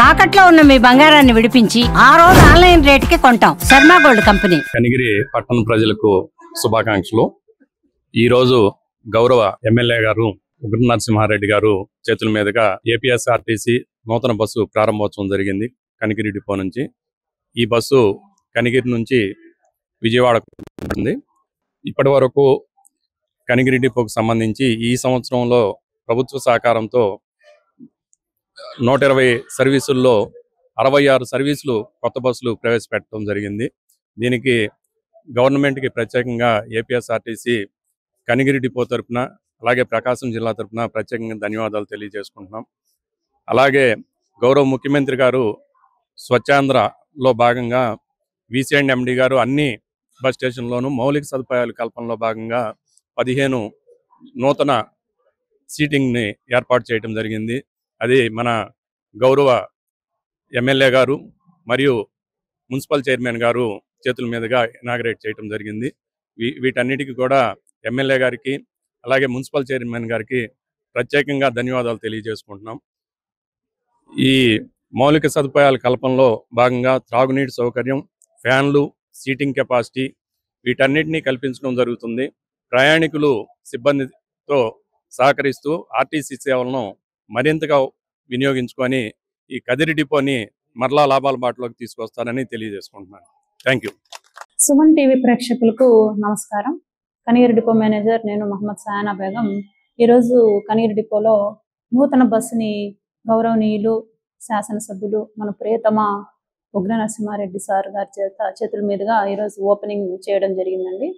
తాకట్లో ఉన్న మీ బంగారాన్ని విడిపించి ఆ రోజు ఆన్లైన్ రేటుకి కొంటాం. Sharma gold company. కనిగిరి పట్టణ ప్రజలకు శుభాకాంక్షలు. ఈ రోజు గౌరవ ఎమ్మెల్యే గారు ఉగ్ర నరసింహారెడ్డి గారు చేతుల మీదుగా ఏపీఎస్ఆర్టీసీ నూతన బస్సు ప్రారంభోత్సవం జరిగింది కనిగిరి డిపో నుంచి. ఈ బస్సు కనిగిరి నుంచి విజయవాడకు ఉంది. ఇప్పటి వరకు కనిగిరి డిపోకు సంబంధించి ఈ సంవత్సరంలో ప్రభుత్వ సహకారంతో 120 సర్వీసుల్లో 66 సర్వీసులు కొత్త బస్సులు ప్రవేశపెట్టడం జరిగింది. దీనికి గవర్నమెంట్కి ప్రత్యేకంగా ఏపీఎస్ఆర్టీసీ కనిగిరి డిపో తరఫున అలాగే ప్రకాశం జిల్లా తరఫున ప్రత్యేకంగా ధన్యవాదాలు తెలియజేసుకుంటున్నాం. అలాగే గౌరవ ముఖ్యమంత్రి గారు స్వచ్ఛాంధ్రలో భాగంగా VC&MD గారు అన్ని బస్ స్టేషన్లోనూ మౌలిక సదుపాయాల కల్పనలో భాగంగా 15 నూతన సీటింగ్ని ఏర్పాటు చేయడం జరిగింది. అది మన గౌరవ ఎమ్మెల్యే గారు మరియు మున్సిపల్ చైర్మన్ గారు చేతుల మీదుగా ఇనాగరేట్ చేయడం జరిగింది. వీటన్నిటికీ కూడా ఎమ్మెల్యే గారికి అలాగే మున్సిపల్ చైర్మన్ గారికి ప్రత్యేకంగా ధన్యవాదాలు తెలియజేసుకుంటున్నాం. ఈ మౌలిక సదుపాయాల కల్పనలో భాగంగా త్రాగునీటి సౌకర్యం, ఫ్యాన్లు, సీటింగ్ కెపాసిటీ వీటన్నిటినీ కల్పించడం జరుగుతుంది. ప్రయాణికులు సిబ్బందితో సహకరిస్తూ ఆర్టీసీ సేవలను మరింతగా వినియోగించుకొని ఈ కదిరి డిపోని మరలా లాభాల బాటలోకి తీసుకొస్తారని తెలియజేసుకుంటున్నాను. Thank you. సుమన్ టీవీ ప్రేక్షకులకు నమస్కారం. కనిగిరి డిపో మేనేజర్ నేను మహమ్మద్ సయానా బేగం. ఈరోజు కనిగిరి డిపోలో నూతన బస్సుని గౌరవనీయులు శాసనసభ్యులు మన ప్రియతమ ఉగ్ర నరసింహారెడ్డి సార్ గారి చేతుల మీదుగా ఈరోజు ఓపెనింగ్ చేయడం జరిగిందండి.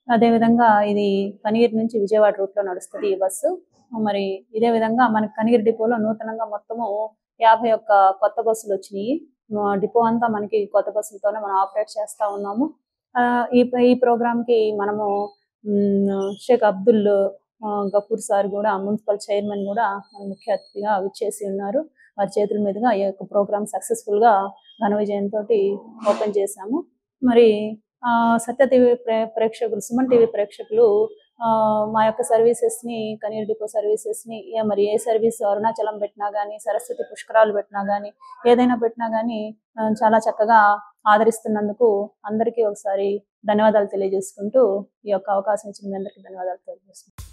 అదేవిధంగా ఇది కనిగిరి నుంచి విజయవాడ రూట్లో నడుస్తుంది ఈ బస్సు. మరి ఇదే విధంగా మనకి కనిగిరి డిపోలో నూతనంగా మొత్తము 51 కొత్త బస్సులు వచ్చినాయి. డిపో అంతా మనకి కొత్త బస్సులతోనే మనం ఆపరేట్ చేస్తూ ఉన్నాము. ఈ ప్రోగ్రామ్కి మనము షేక్ అబ్దుల్ గఫూర్ సార్ కూడా మున్సిపల్ చైర్మన్ కూడా ముఖ్య అతిథిగా విచ్చేసి ఉన్నారు. వారి చేతుల మీదుగా ఈ యొక్క ప్రోగ్రామ్ సక్సెస్ఫుల్గా ఘన విజయంతో ఓపెన్ చేశాము. మరి సత్య టీవీ ప్రేక్షకులు, సుమన్ టీవీ ప్రేక్షకులు మా యొక్క సర్వీసెస్ని, కనిగిరి డిపో సర్వీసెస్ని మరి ఏ సర్వీస్ అరుణాచలం పెట్టినా కానీ, సరస్వతి పుష్కరాలు పెట్టినా కానీ, ఏదైనా పెట్టినా కానీ చాలా చక్కగా ఆదరిస్తున్నందుకు అందరికీ ఒకసారి ధన్యవాదాలు తెలియజేసుకుంటూ ఈ యొక్క అవకాశం ఇచ్చిన మీ అందరికీ ధన్యవాదాలు తెలియజేసుకుంటాం.